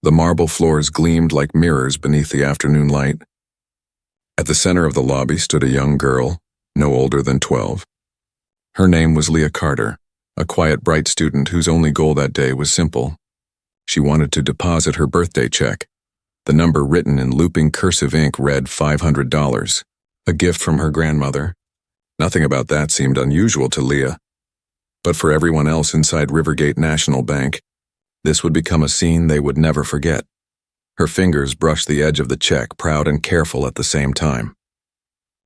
The marble floors gleamed like mirrors beneath the afternoon light. At the center of the lobby stood a young girl, no older than 12. Her name was Leah Carter, a quiet, bright student whose only goal that day was simple. She wanted to deposit her birthday check. The number written in looping cursive ink read $500, a gift from her grandmother. Nothing about that seemed unusual to Leah. But for everyone else inside Rivergate National Bank, this would become a scene they would never forget. Her fingers brushed the edge of the check, proud and careful at the same time.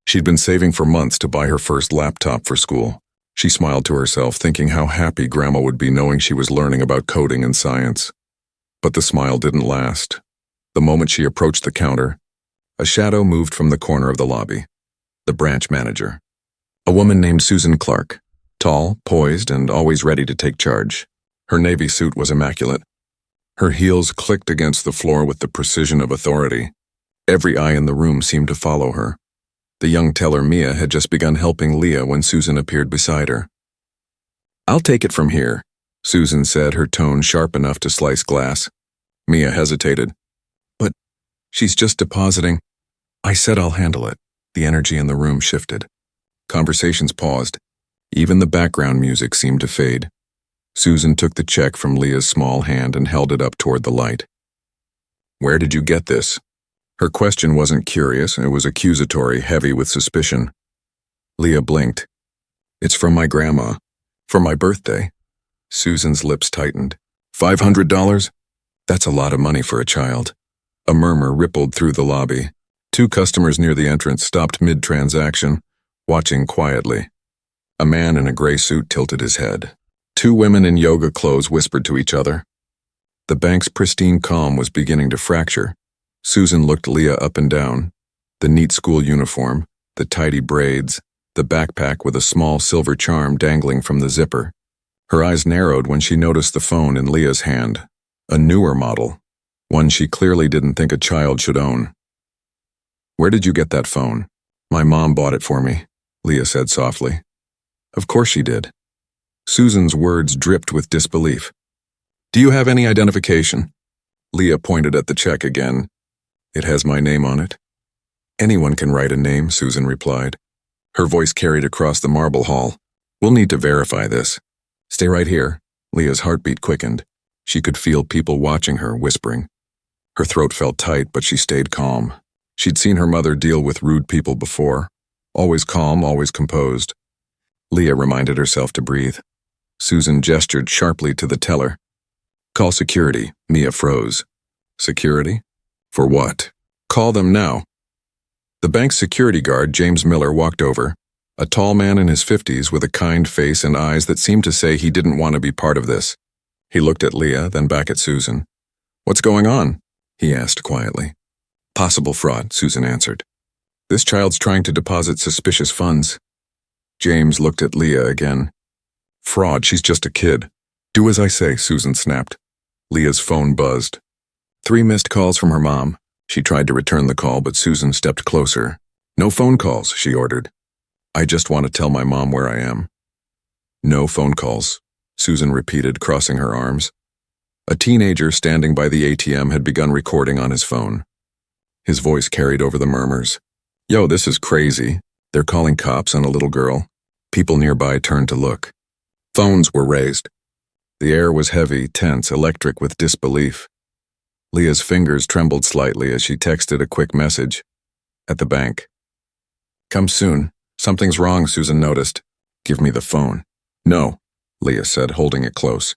She'd been saving for months to buy her first laptop for school. She smiled to herself, thinking how happy Grandma would be knowing she was learning about coding and science. But the smile didn't last. The moment she approached the counter, a shadow moved from the corner of the lobby. The branch manager. A woman named Susan Clark, tall, poised, and always ready to take charge. Her navy suit was immaculate. Her heels clicked against the floor with the precision of authority. Every eye in the room seemed to follow her. The young teller Mia had just begun helping Leah when Susan appeared beside her. "I'll take it from here," Susan said, her tone sharp enough to slice glass. Mia hesitated. "But she's just depositing." "I said I'll handle it." The energy in the room shifted. Conversations paused. Even the background music seemed to fade. Susan took the check from Leah's small hand and held it up toward the light. "Where did you get this?" Her question wasn't curious, it was accusatory, heavy with suspicion. Leah blinked. "It's from my grandma. For my birthday." Susan's lips tightened. $500? That's a lot of money for a child. A murmur rippled through the lobby. Two customers near the entrance stopped mid-transaction, watching quietly. A man in a gray suit tilted his head. Two women in yoga clothes whispered to each other. The bank's pristine calm was beginning to fracture. Susan looked Leah up and down. The neat school uniform, the tidy braids, the backpack with a small silver charm dangling from the zipper. Her eyes narrowed when she noticed the phone in Leah's hand. A newer model, one she clearly didn't think a child should own. "Where did you get that phone?" "My mom bought it for me," Leah said softly. "Of course she did." Susan's words dripped with disbelief. "Do you have any identification?" Leah pointed at the check again. "It has my name on it." "Anyone can write a name," Susan replied. Her voice carried across the marble hall. "We'll need to verify this." "Stay right here." Leah's heartbeat quickened. She could feel people watching her, whispering. Her throat felt tight, but she stayed calm. She'd seen her mother deal with rude people before. Always calm, always composed. Leah reminded herself to breathe. Susan gestured sharply to the teller. "Call security." Mia froze. "Security? For what?" "Call them now." The bank's security guard, James Miller, walked over. A tall man in his 50s with a kind face and eyes that seemed to say he didn't want to be part of this. He looked at Leah, then back at Susan. "What's going on?" he asked quietly. "Possible fraud," Susan answered. "This child's trying to deposit suspicious funds." James looked at Leah again. "Fraud, she's just a kid." "Do as I say," Susan snapped. Leah's phone buzzed. 3 missed calls from her mom. She tried to return the call, but Susan stepped closer. "No phone calls," she ordered. "I just want to tell my mom where I am." "No phone calls," Susan repeated, crossing her arms. A teenager standing by the ATM had begun recording on his phone. His voice carried over the murmurs. "Yo, this is crazy. They're calling cops on a little girl." People nearby turned to look. Phones were raised. The air was heavy, tense, electric with disbelief. Leah's fingers trembled slightly as she texted a quick message. "At the bank." "Come soon. Something's wrong," Susan noticed. "Give me the phone." "No," Leah said, holding it close.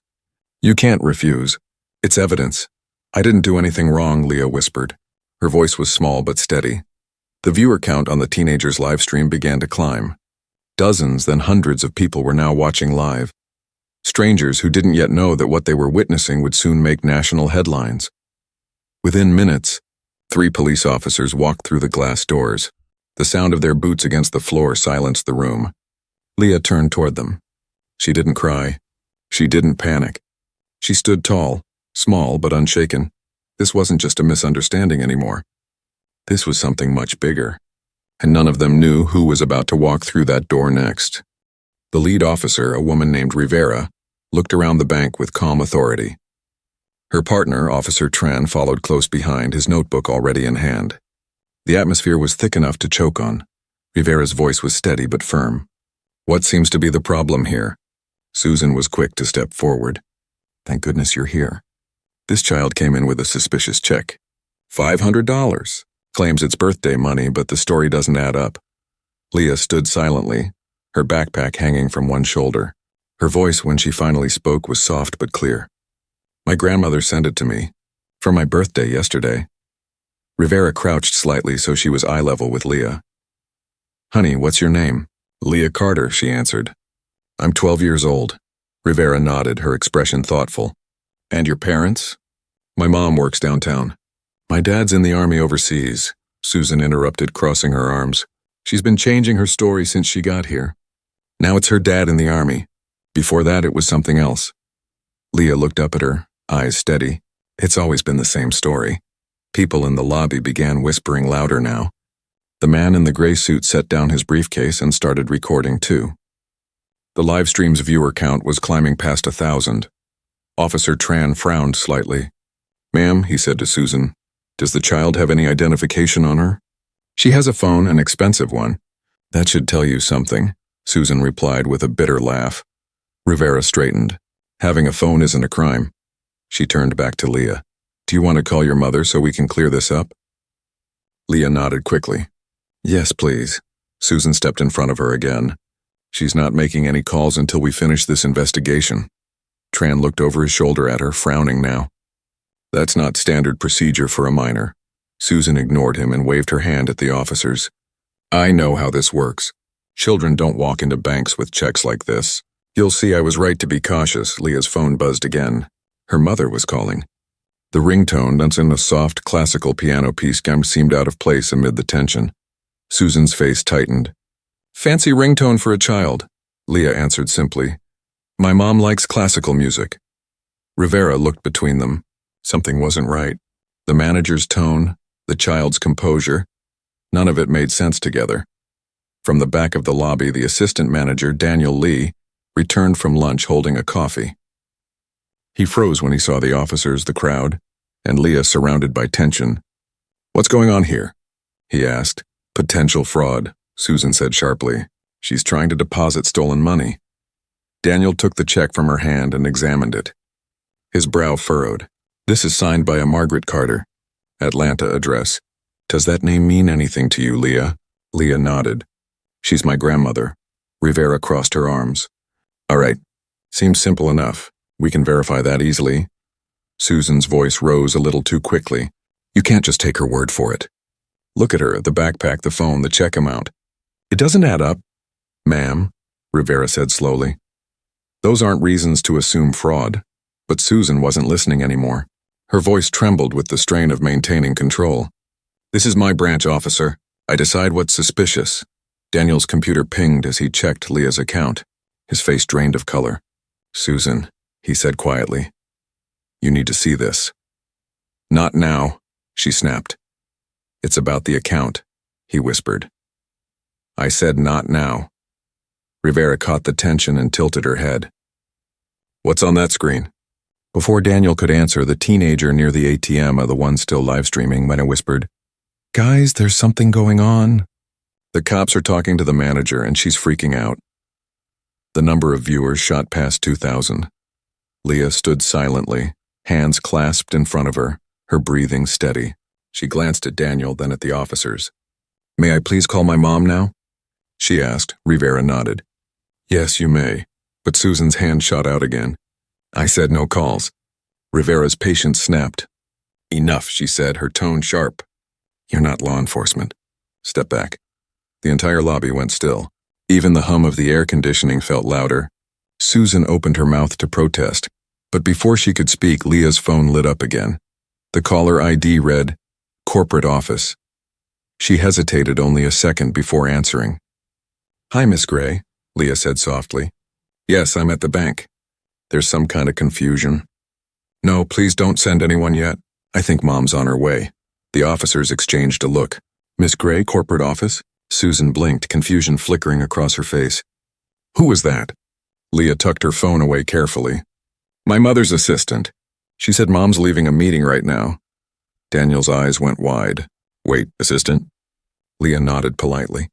"You can't refuse. It's evidence." "I didn't do anything wrong," Leah whispered. Her voice was small but steady. The viewer count on the teenager's live stream began to climb. Dozens, then hundreds of people were now watching live. Strangers who didn't yet know that what they were witnessing would soon make national headlines. Within minutes, 3 police officers walked through the glass doors. The sound of their boots against the floor silenced the room. Leah turned toward them. She didn't cry. She didn't panic. She stood tall, small but unshaken. This wasn't just a misunderstanding anymore. This was something much bigger. And none of them knew who was about to walk through that door next. The lead officer, a woman named Rivera, looked around the bank with calm authority. Her partner, Officer Tran, followed close behind, his notebook already in hand. The atmosphere was thick enough to choke on. Rivera's voice was steady but firm. "What seems to be the problem here?" Susan was quick to step forward. "Thank goodness you're here." This child came in with a suspicious check. $500. Claims it's birthday money, but the story doesn't add up. Leah stood silently, her backpack hanging from one shoulder. Her voice, when she finally spoke, was soft but clear. "My grandmother sent it to me. For my birthday yesterday." Rivera crouched slightly so she was eye level with Leah. "Honey, what's your name?" "Leah Carter," she answered. "I'm 12 years old." Rivera nodded, her expression thoughtful. "And your parents?" "My mom works downtown." "My dad's in the army overseas," Susan interrupted, crossing her arms. "She's been changing her story since she got here. Now it's her dad in the army. Before that, it was something else." Leah looked up at her, eyes steady. It's always been the same story. People in the lobby began whispering louder now. The man in the gray suit set down his briefcase and started recording too. The live stream's viewer count was climbing past 1,000. Officer Tran frowned slightly. "Ma'am," he said to Susan, "does the child have any identification on her?" "She has a phone, an expensive one." "That should tell you something," Susan replied with a bitter laugh. Rivera straightened. "Having a phone isn't a crime." She turned back to Leah. "Do you want to call your mother so we can clear this up?" Leah nodded quickly. "Yes, please." Susan stepped in front of her again. "She's not making any calls until we finish this investigation." Tran looked over his shoulder at her, frowning now. "That's not standard procedure for a minor." Susan ignored him and waved her hand at the officers. "I know how this works. Children don't walk into banks with checks like this. You'll see I was right to be cautious." Leah's phone buzzed again. Her mother was calling. The ringtone, that's in a soft, classical piano piece, seemed out of place amid the tension. Susan's face tightened. "Fancy ringtone for a child," Leah answered simply. "My mom likes classical music." Rivera looked between them. Something wasn't right. The manager's tone, the child's composure, none of it made sense together. From the back of the lobby, the assistant manager, Daniel Lee, returned from lunch holding a coffee. He froze when he saw the officers, the crowd, and Leah surrounded by tension. "What's going on here?" he asked. "Potential fraud," Susan said sharply. "She's trying to deposit stolen money." Daniel took the check from her hand and examined it. His brow furrowed. "This is signed by a Margaret Carter. Atlanta address. Does that name mean anything to you, Leah?" Leah nodded. "She's my grandmother." Rivera crossed her arms. "All right. Seems simple enough. We can verify that easily." Susan's voice rose a little too quickly. "You can't just take her word for it. Look at her, the backpack, the phone, the check amount. It doesn't add up." "Ma'am," Rivera said slowly. "Those aren't reasons to assume fraud." But Susan wasn't listening anymore. Her voice trembled with the strain of maintaining control. "This is my branch, officer. I decide what's suspicious." Daniel's computer pinged as he checked Leah's account. His face drained of color. "Susan," he said quietly, "you need to see this." "Not now," she snapped. "It's about the account," he whispered. "I said not now." Rivera caught the tension and tilted her head. "What's on that screen?" Before Daniel could answer, the teenager near the ATM, the one still live streaming, went and whispered, "Guys, there's something going on." "The cops are talking to the manager and she's freaking out." The number of viewers shot past 2,000. Leah stood silently, hands clasped in front of her, her breathing steady. She glanced at Daniel, then at the officers. "May I please call my mom now?" she asked. Rivera nodded. "Yes, you may." But Susan's hand shot out again. "I said no calls." Rivera's patience snapped. "Enough," she said, her tone sharp. "You're not law enforcement. Step back." The entire lobby went still. Even the hum of the air conditioning felt louder. Susan opened her mouth to protest, but before she could speak, Leah's phone lit up again. The caller ID read, "Corporate Office." She hesitated only a second before answering. "Hi, Miss Gray," Leah said softly. "Yes, I'm at the bank. There's some kind of confusion." "No, please don't send anyone yet. I think Mom's on her way." The officers exchanged a look. "Miss Gray, corporate office?" Susan blinked, confusion flickering across her face. "Who was that?" Leah tucked her phone away carefully. "My mother's assistant." She said Mom's leaving a meeting right now. Daniel's eyes went wide. Wait, assistant? Leah nodded politely.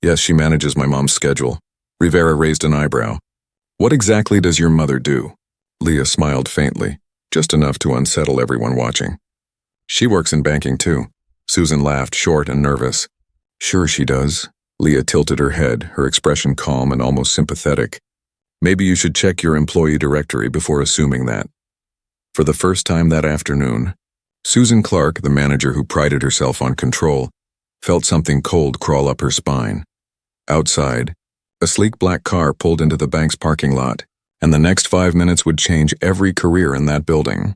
Yes, she manages my mom's schedule. Rivera raised an eyebrow. What exactly does your mother do? Leah smiled faintly, just enough to unsettle everyone watching. She works in banking too. Susan laughed, short and nervous. Sure she does. Leah tilted her head, her expression calm and almost sympathetic. Maybe you should check your employee directory before assuming that. For the first time that afternoon, Susan Clark, the manager who prided herself on control, felt something cold crawl up her spine. Outside, a sleek black car pulled into the bank's parking lot, and the next 5 minutes would change every career in that building.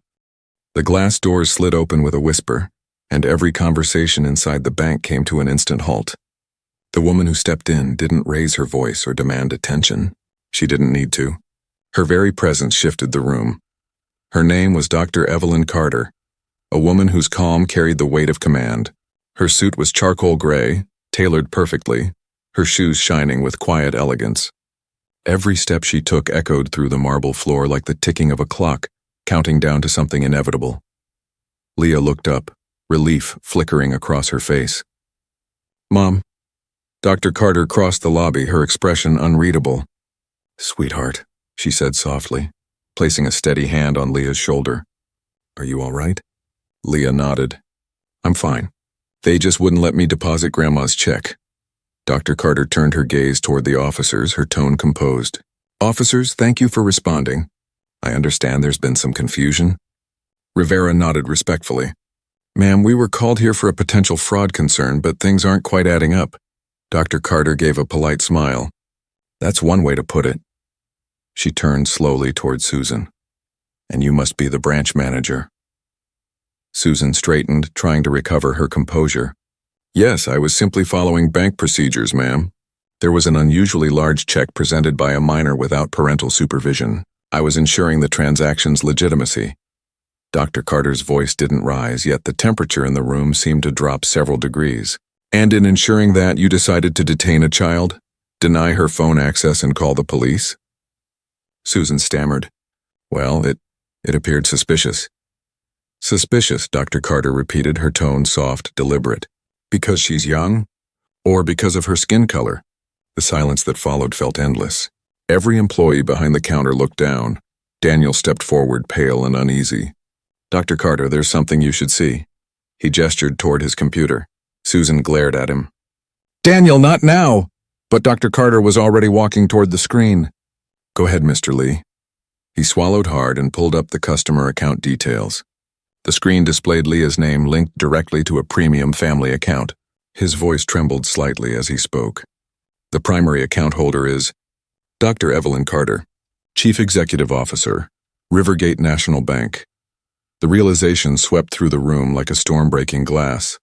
The glass doors slid open with a whisper, and every conversation inside the bank came to an instant halt. The woman who stepped in didn't raise her voice or demand attention. She didn't need to. Her very presence shifted the room. Her name was Dr. Evelyn Carter, a woman whose calm carried the weight of command. Her suit was charcoal gray, tailored perfectly, her shoes shining with quiet elegance. Every step she took echoed through the marble floor like the ticking of a clock, counting down to something inevitable. Leah looked up, relief flickering across her face. Mom. Dr. Carter crossed the lobby, her expression unreadable. Sweetheart, she said softly, placing a steady hand on Leah's shoulder. Are you all right? Leah nodded. I'm fine. They just wouldn't let me deposit Grandma's check. Dr. Carter turned her gaze toward the officers, her tone composed. Officers, thank you for responding. I understand there's been some confusion. Rivera nodded respectfully. Ma'am, we were called here for a potential fraud concern, but things aren't quite adding up. Dr. Carter gave a polite smile. That's one way to put it. She turned slowly toward Susan. And you must be the branch manager. Susan straightened, trying to recover her composure. Yes, I was simply following bank procedures, ma'am. There was an unusually large check presented by a minor without parental supervision. I was ensuring the transaction's legitimacy. Dr. Carter's voice didn't rise, yet the temperature in the room seemed to drop several degrees. And in ensuring that, you decided to detain a child, deny her phone access and call the police? Susan stammered. Well, it appeared suspicious. Suspicious, Dr. Carter repeated, her tone soft, deliberate. Because she's young? Or because of her skin color? The silence that followed felt endless. Every employee behind the counter looked down. Daniel stepped forward, pale and uneasy. Dr. Carter, there's something you should see. He gestured toward his computer. Susan glared at him. Daniel, not now! But Dr. Carter was already walking toward the screen. Go ahead, Mr. Lee. He swallowed hard and pulled up the customer account details. The screen displayed Leah's name linked directly to a premium family account. His voice trembled slightly as he spoke. The primary account holder is Dr. Evelyn Carter, Chief Executive Officer, Rivergate National Bank. The realization swept through the room like a storm breaking glass.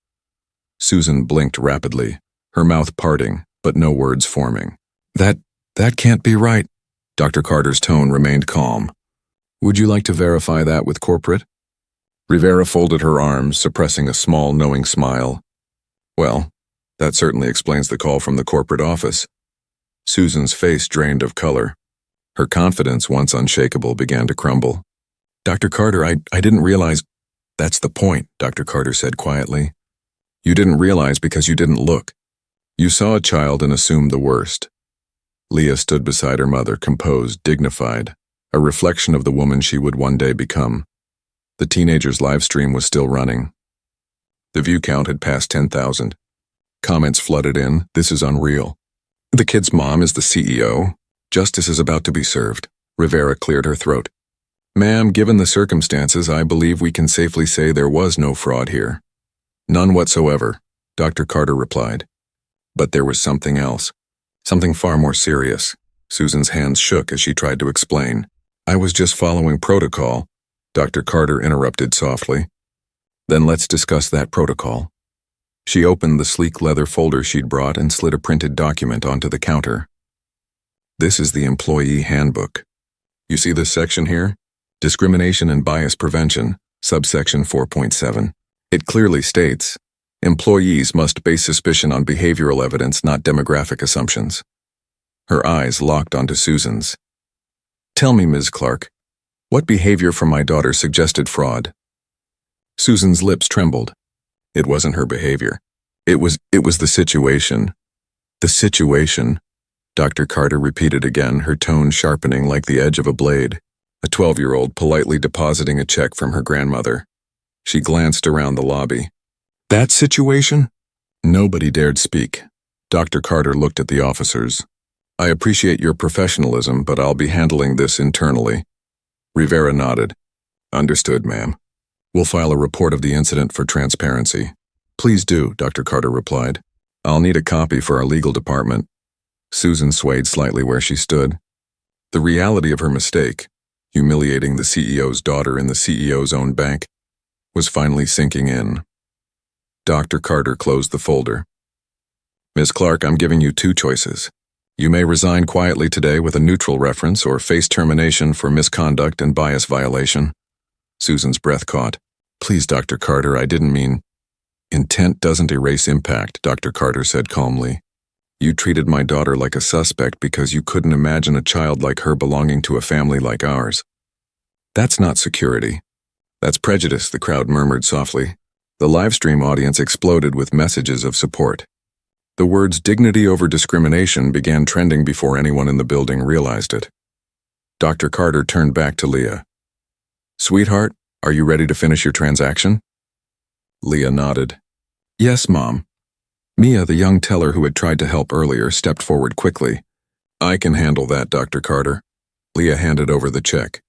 Susan blinked rapidly, her mouth parting, but no words forming. That can't be right. Dr. Carter's tone remained calm. Would you like to verify that with corporate? Rivera folded her arms, suppressing a small, knowing smile. Well, that certainly explains the call from the corporate office. Susan's face drained of color. Her confidence, once unshakable, began to crumble. Dr. Carter, I didn't realize. That's the point, Dr. Carter said quietly. You didn't realize because you didn't look. You saw a child and assumed the worst. Leah stood beside her mother, composed, dignified, a reflection of the woman she would one day become. The teenager's live stream was still running. The view count had passed 10,000. Comments flooded in, this is unreal. The kid's mom is the CEO. Justice is about to be served. Rivera cleared her throat. Ma'am, given the circumstances, I believe we can safely say there was no fraud here. None whatsoever, Dr. Carter replied. But there was something else. Something far more serious. Susan's hands shook as she tried to explain. I was just following protocol. Dr. Carter interrupted softly. Then let's discuss that protocol. She opened the sleek leather folder she'd brought and slid a printed document onto the counter. This is the employee handbook. You see this section here? Discrimination and Bias Prevention, subsection 4.7. It clearly states, employees must base suspicion on behavioral evidence, not demographic assumptions. Her eyes locked onto Susan's. Tell me, Ms. Clark, What behavior from my daughter suggested fraud? Susan's lips trembled. It wasn't her behavior. It was the situation. The situation, Dr. Carter repeated again, her tone sharpening like the edge of a blade. A 12-year-old politely depositing a check from her grandmother. She glanced around the lobby. That situation? Nobody dared speak. Dr. Carter looked at the officers. I appreciate your professionalism, but I'll be handling this internally. Rivera nodded. Understood, ma'am. We'll file a report of the incident for transparency. Please do, Dr. Carter replied. I'll need a copy for our legal department. Susan swayed slightly where she stood. The reality of her mistake, humiliating the CEO's daughter in the CEO's own bank, was finally sinking in. Dr. Carter closed the folder. Ms. Clark, I'm giving you two choices. You may resign quietly today with a neutral reference or face termination for misconduct and bias violation. Susan's breath caught. Please, Dr. Carter, I didn't mean. Intent doesn't erase impact, Dr. Carter said calmly. You treated my daughter like a suspect because you couldn't imagine a child like her belonging to a family like ours. That's not security. That's prejudice, the crowd murmured softly. The livestream audience exploded with messages of support. The words dignity over discrimination began trending before anyone in the building realized it. Dr. Carter turned back to Leah. Sweetheart, are you ready to finish your transaction? Leah nodded. Yes, Mom. Mia, the young teller who had tried to help earlier, stepped forward quickly. I can handle that, Dr. Carter. Leah handed over the check.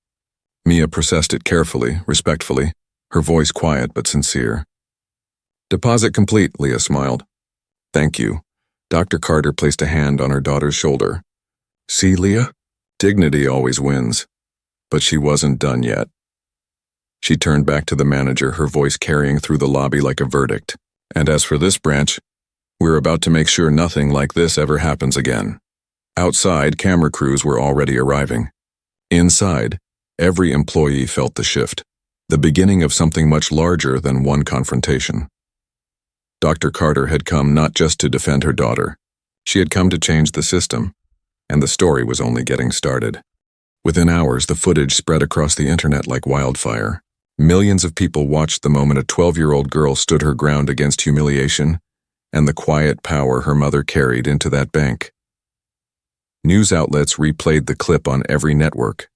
Mia processed it carefully, respectfully, her voice quiet but sincere. Deposit complete, Leah smiled. Thank you. Dr. Carter placed a hand on her daughter's shoulder. See, Leah? Dignity always wins. But she wasn't done yet. She turned back to the manager, her voice carrying through the lobby like a verdict. And as for this branch, we're about to make sure nothing like this ever happens again. Outside, camera crews were already arriving. Inside, every employee felt the shift, the beginning of something much larger than one confrontation. Dr. Carter had come not just to defend her daughter. She had come to change the system, and the story was only getting started. Within hours, the footage spread across the internet like wildfire. Millions of people watched the moment a 12-year-old girl stood her ground against humiliation and the quiet power her mother carried into that bank. News outlets replayed the clip on every network.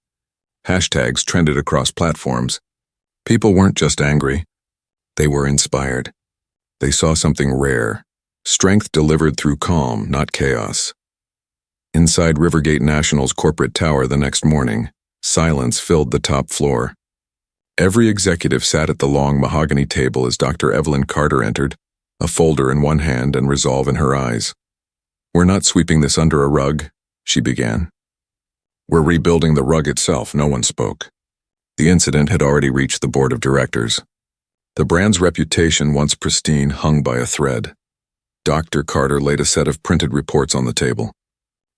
Hashtags trended across platforms. People weren't just angry. They were inspired. They saw something rare, strength delivered through calm, not chaos. Inside Rivergate National's corporate tower the next morning, silence filled the top floor. Every executive sat at the long mahogany table as Dr. Evelyn Carter entered, a folder in one hand and resolve in her eyes. We're not sweeping this under a rug, she began. We're rebuilding the rug itself, no one spoke. The incident had already reached the board of directors. The brand's reputation, once pristine, hung by a thread. Dr. Carter laid a set of printed reports on the table.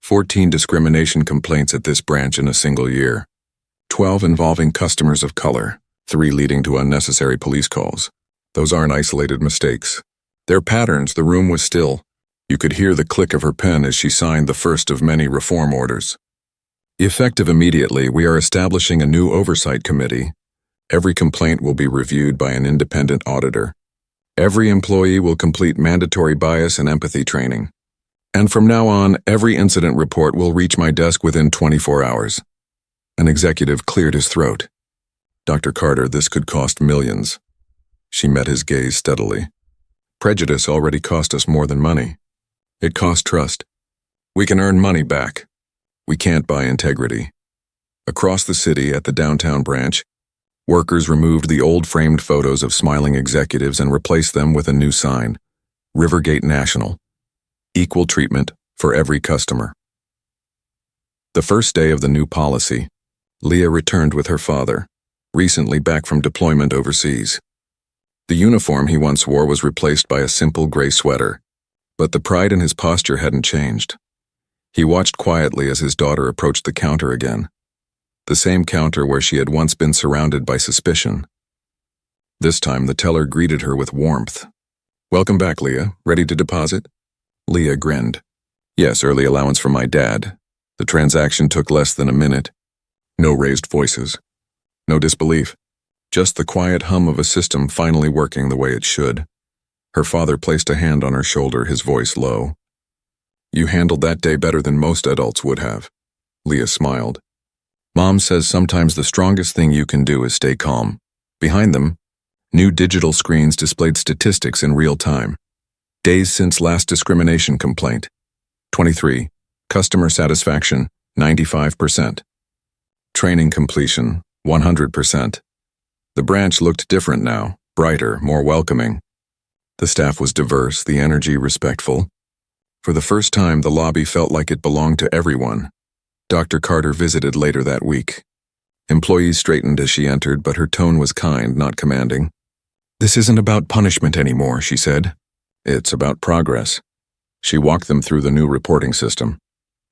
14 discrimination complaints at this branch in a single year. 12 involving customers of color, 3 leading to unnecessary police calls. Those aren't isolated mistakes. They're patterns. The room was still. You could hear the click of her pen as she signed the first of many reform orders. Effective immediately, we are establishing a new oversight committee. Every complaint will be reviewed by an independent auditor. Every employee will complete mandatory bias and empathy training. And from now on, every incident report will reach my desk within 24 hours. An executive cleared his throat. Dr. Carter, this could cost millions. She met his gaze steadily. Prejudice already cost us more than money. It cost trust. We can earn money back. We can't buy integrity. Across the city at the downtown branch, workers removed the old framed photos of smiling executives and replaced them with a new sign, Rivergate National. Equal treatment for every customer. The first day of the new policy, Leah returned with her father, recently back from deployment overseas. The uniform he once wore was replaced by a simple gray sweater, but the pride in his posture hadn't changed. He watched quietly as his daughter approached the counter again, the same counter where she had once been surrounded by suspicion. This time the teller greeted her with warmth. Welcome back, Leah. Ready to deposit? Leah grinned. Yes, early allowance from my dad. The transaction took less than a minute. No raised voices. No disbelief. Just the quiet hum of a system finally working the way it should. Her father placed a hand on her shoulder, his voice low. You handled that day better than most adults would have. Leah smiled. Mom says sometimes the strongest thing you can do is stay calm. Behind them, new digital screens displayed statistics in real time. Days since last discrimination complaint. 23. Customer satisfaction, 95%. Training completion, 100%. The branch looked different now, brighter, more welcoming. The staff was diverse, the energy respectful. For the first time, the lobby felt like it belonged to everyone. Dr. Carter visited later that week. Employees straightened as she entered, but her tone was kind, not commanding. This isn't about punishment anymore, she said. It's about progress. She walked them through the new reporting system,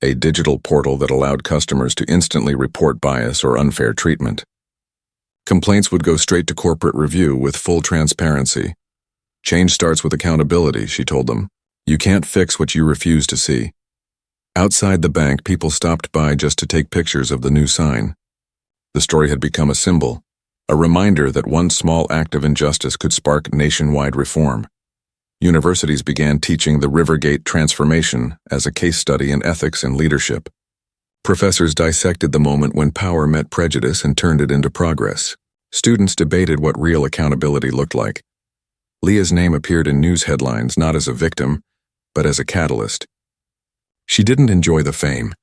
a digital portal that allowed customers to instantly report bias or unfair treatment. Complaints would go straight to corporate review with full transparency. Change starts with accountability, she told them. You can't fix what you refuse to see. Outside the bank, people stopped by just to take pictures of the new sign. The story had become a symbol, a reminder that one small act of injustice could spark nationwide reform. Universities began teaching the Rivergate transformation as a case study in ethics and leadership. Professors dissected the moment when power met prejudice and turned it into progress. Students debated what real accountability looked like. Leah's name appeared in news headlines not as a victim, but as a catalyst. She didn't enjoy the fame.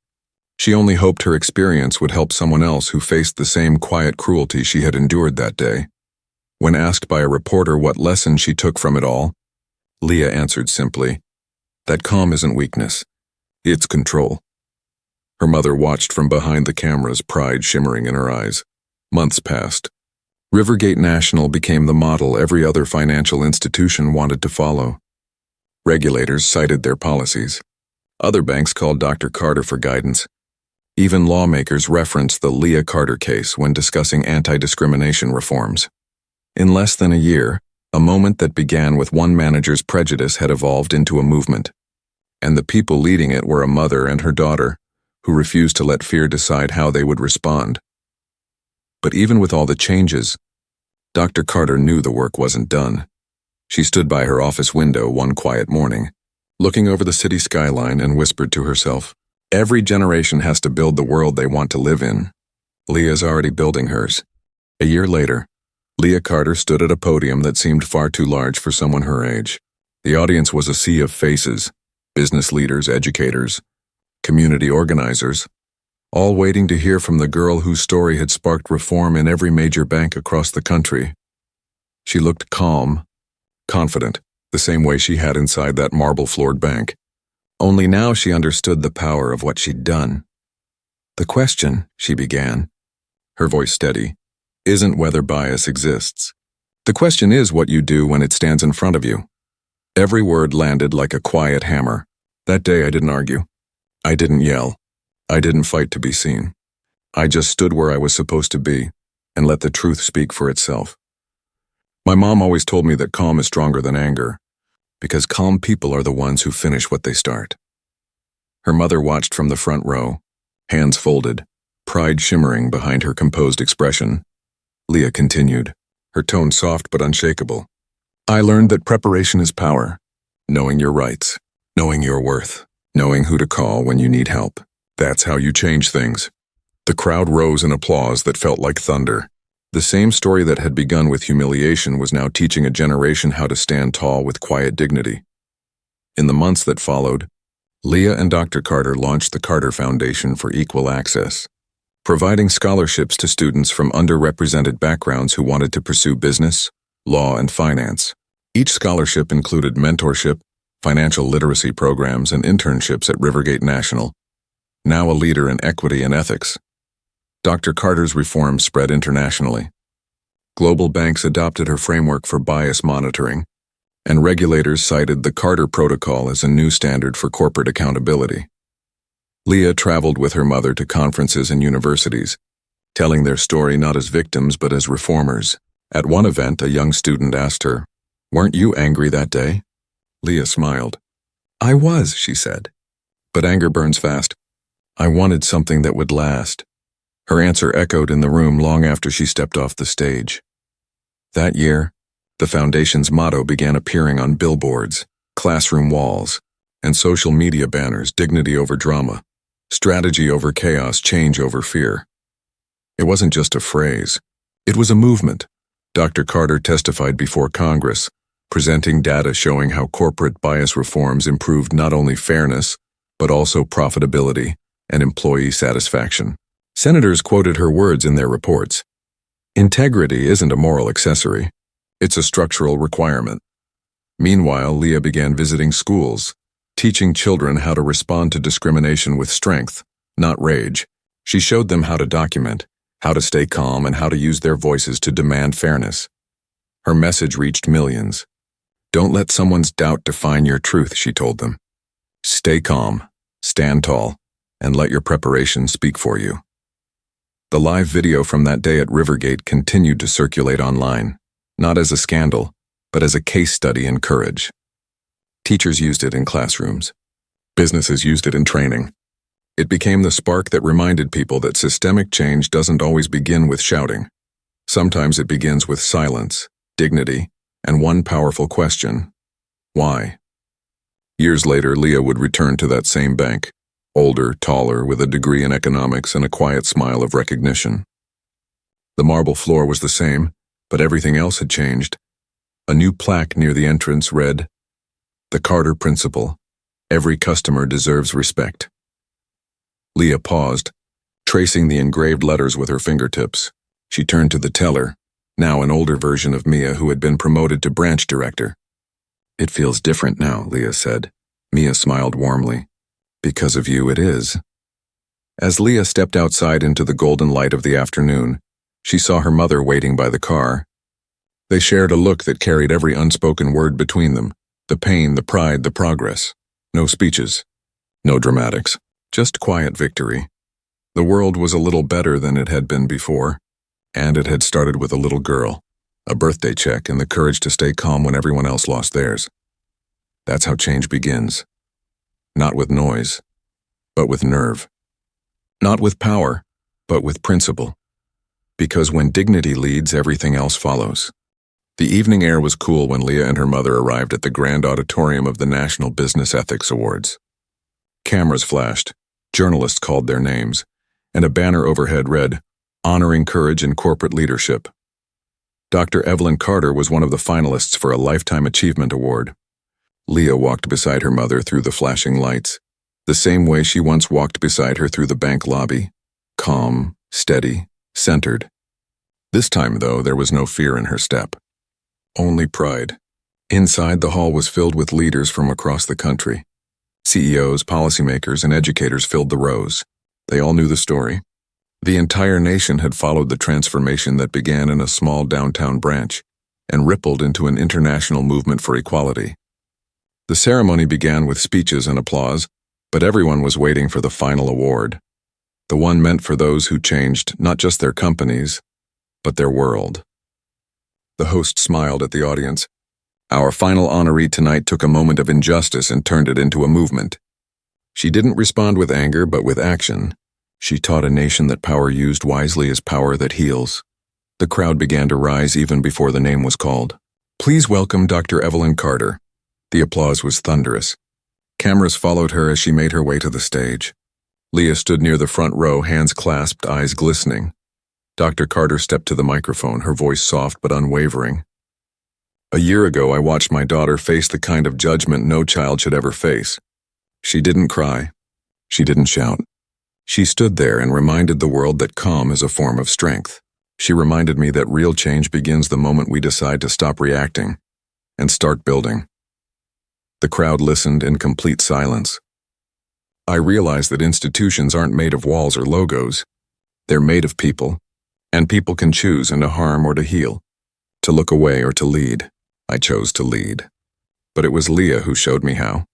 She only hoped her experience would help someone else who faced the same quiet cruelty she had endured that day. When asked by a reporter what lesson she took from it all, Leah answered simply, that calm isn't weakness, it's control. Her mother watched from behind the cameras, pride shimmering in her eyes. Months passed. Rivergate National became the model every other financial institution wanted to follow. Regulators cited their policies. Other banks called Dr. Carter for guidance. Even lawmakers referenced the Leah Carter case when discussing anti-discrimination reforms. In less than a year, a moment that began with one manager's prejudice had evolved into a movement. And the people leading it were a mother and her daughter, who refused to let fear decide how they would respond. But even with all the changes, Dr. Carter knew the work wasn't done. She stood by her office window one quiet morning, looking over the city skyline, and whispered to herself, every generation has to build the world they want to live in. Leah's already building hers. A year later, Leah Carter stood at a podium that seemed far too large for someone her age. The audience was a sea of faces, business leaders, educators, community organizers, all waiting to hear from the girl whose story had sparked reform in every major bank across the country. She looked calm, confident, the same way she had inside that marble-floored bank. Only now she understood the power of what she'd done. The question, she began, her voice steady, isn't whether bias exists. The question is what you do when it stands in front of you. Every word landed like a quiet hammer. That day I didn't argue. I didn't yell. I didn't fight to be seen. I just stood where I was supposed to be and let the truth speak for itself. My mom always told me that calm is stronger than anger, because calm people are the ones who finish what they start. Her mother watched from the front row, hands folded, pride shimmering behind her composed expression. Leah continued, her tone soft but unshakable. I learned that preparation is power, knowing your rights, knowing your worth, knowing who to call when you need help. That's how you change things. The crowd rose in applause that felt like thunder. The same story that had begun with humiliation was now teaching a generation how to stand tall with quiet dignity. In the months that followed, Leah and Dr. Carter launched the Carter Foundation for Equal Access, providing scholarships to students from underrepresented backgrounds who wanted to pursue business, law, and finance. Each scholarship included mentorship, financial literacy programs, and internships at Rivergate National, now a leader in equity and ethics. Dr. Carter's reforms spread internationally. Global banks adopted her framework for bias monitoring, and regulators cited the Carter Protocol as a new standard for corporate accountability. Leah traveled with her mother to conferences and universities, telling their story not as victims but as reformers. At one event, a young student asked her, "Weren't you angry that day?" Leah smiled. "I was," she said. "But anger burns fast. I wanted something that would last. Her answer echoed in the room long after she stepped off the stage. That year, the Foundation's motto began appearing on billboards, classroom walls, and social media banners: dignity over drama, strategy over chaos, change over fear. It wasn't just a phrase. It was a movement. Dr. Carter testified before Congress, presenting data showing how corporate bias reforms improved not only fairness, but also profitability and employee satisfaction. Senators quoted her words in their reports. Integrity isn't a moral accessory. It's a structural requirement. Meanwhile, Leah began visiting schools, teaching children how to respond to discrimination with strength, not rage. She showed them how to document, how to stay calm, and how to use their voices to demand fairness. Her message reached millions. Don't let someone's doubt define your truth, she told them. Stay calm, stand tall, and let your preparation speak for you. The live video from that day at Rivergate continued to circulate online, not as a scandal, but as a case study in courage. Teachers used it in classrooms. Businesses used it in training. It became the spark that reminded people that systemic change doesn't always begin with shouting. Sometimes it begins with silence, dignity, and one powerful question: why? Years later, Leah would return to that same bank, older, taller, with a degree in economics and a quiet smile of recognition. The marble floor was the same, but everything else had changed. A new plaque near the entrance read, "The Carter Principle. Every customer deserves respect." Leah paused, tracing the engraved letters with her fingertips. She turned to the teller, now an older version of Mia who had been promoted to branch director. "It feels different now," Leah said. Mia smiled warmly. "Because of you, it is." As Leah stepped outside into the golden light of the afternoon, she saw her mother waiting by the car. They shared a look that carried every unspoken word between them: the pain, the pride, the progress. No speeches, no dramatics, just quiet victory. The world was a little better than it had been before, and it had started with a little girl, a birthday check, and the courage to stay calm when everyone else lost theirs. That's how change begins. Not with noise, but with nerve. Not with power, but with principle. Because when dignity leads, everything else follows. The evening air was cool when Leah and her mother arrived at the grand auditorium of the National Business Ethics Awards. Cameras flashed, journalists called their names, and a banner overhead read, "Honoring Courage in Corporate Leadership." Dr. Evelyn Carter was one of the finalists for a Lifetime Achievement Award. Leah walked beside her mother through the flashing lights, the same way she once walked beside her through the bank lobby, calm, steady, centered. This time, though, there was no fear in her step. Only pride. Inside, the hall was filled with leaders from across the country. CEOs, policymakers, and educators filled the rows. They all knew the story. The entire nation had followed the transformation that began in a small downtown branch and rippled into an international movement for equality. The ceremony began with speeches and applause, but everyone was waiting for the final award, the one meant for those who changed not just their companies, but their world. The host smiled at the audience. "Our final honoree tonight took a moment of injustice and turned it into a movement. She didn't respond with anger, but with action. She taught a nation that power used wisely is power that heals." The crowd began to rise even before the name was called. "Please welcome Dr. Evelyn Carter." The applause was thunderous. Cameras followed her as she made her way to the stage. Leah stood near the front row, hands clasped, eyes glistening. Dr. Carter stepped to the microphone, her voice soft but unwavering. "A year ago, I watched my daughter face the kind of judgment no child should ever face. She didn't cry. She didn't shout. She stood there and reminded the world that calm is a form of strength. She reminded me that real change begins the moment we decide to stop reacting and start building." The crowd listened in complete silence. I realized that institutions aren't made of walls or logos. They're made of people, and people can choose to harm or to heal, to look away or to lead. I chose to lead. But it was Leah who showed me how.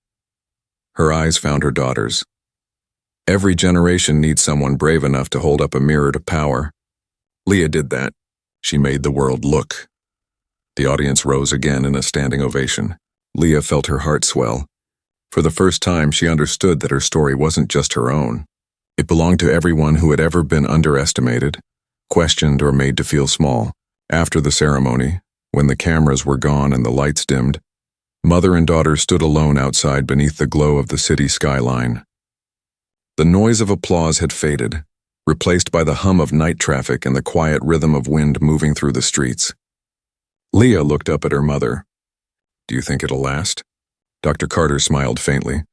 Her eyes found her daughter's. Every generation needs someone brave enough to hold up a mirror to power. Leah did that. She made the world look. The audience rose again in a standing ovation. Leah felt her heart swell. For the first time, she understood that her story wasn't just her own. It belonged to everyone who had ever been underestimated, questioned, or made to feel small. After the ceremony, when the cameras were gone and the lights dimmed, mother and daughter stood alone outside beneath the glow of the city skyline. The noise of applause had faded, replaced by the hum of night traffic and the quiet rhythm of wind moving through the streets. Leah looked up at her mother. "Do you think it'll last?" Dr. Carter smiled faintly.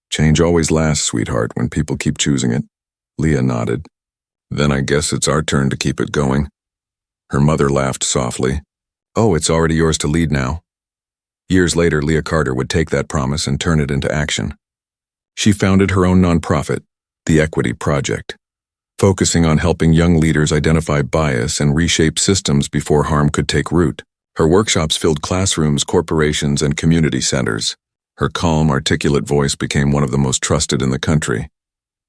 "Change always lasts, sweetheart, when people keep choosing it." Leah nodded. "Then I guess it's our turn to keep it going." Her mother laughed softly. "Oh, it's already yours to lead now." Years later, Leah Carter would take that promise and turn it into action. She founded her own nonprofit, the Equity Project, focusing on helping young leaders identify bias and reshape systems before harm could take root. Her workshops filled classrooms, corporations, and community centers. Her calm, articulate voice became one of the most trusted in the country,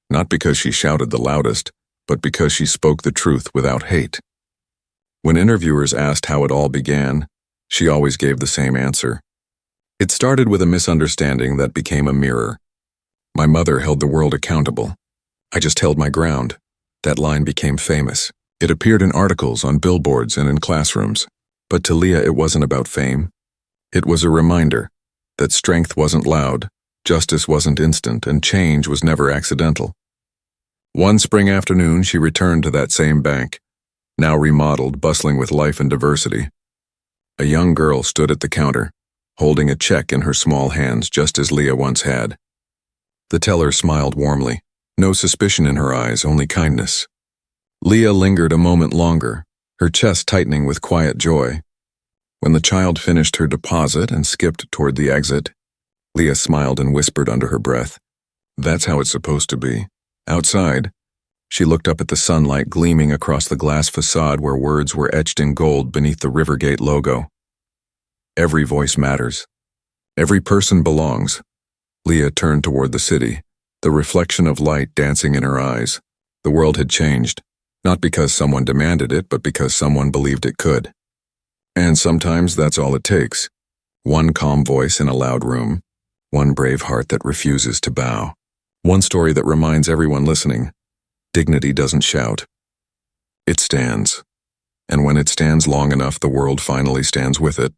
not because she shouted the loudest, but because she spoke the truth without hate. When interviewers asked how it all began, she always gave the same answer. "It started with a misunderstanding that became a mirror. My mother held the world accountable. I just held my ground." That line became famous. It appeared in articles, on billboards, and in classrooms. But to Leah, it wasn't about fame. It was a reminder that strength wasn't loud, justice wasn't instant, and change was never accidental. One spring afternoon, she returned to that same bank, now remodeled, bustling with life and diversity. A young girl stood at the counter, holding a check in her small hands just as Leah once had. The teller smiled warmly, no suspicion in her eyes, only kindness. Leah lingered a moment longer, her chest tightening with quiet joy. When the child finished her deposit and skipped toward the exit, Leah smiled and whispered under her breath, "That's how it's supposed to be." Outside, she looked up at the sunlight gleaming across the glass facade where words were etched in gold beneath the Rivergate logo. Every voice matters. Every person belongs. Leah turned toward the city, the reflection of light dancing in her eyes. The world had changed, not because someone demanded it, but because someone believed it could. And sometimes that's all it takes. One calm voice in a loud room, one brave heart that refuses to bow. One story that reminds everyone listening, dignity doesn't shout. It stands. And when it stands long enough, the world finally stands with it.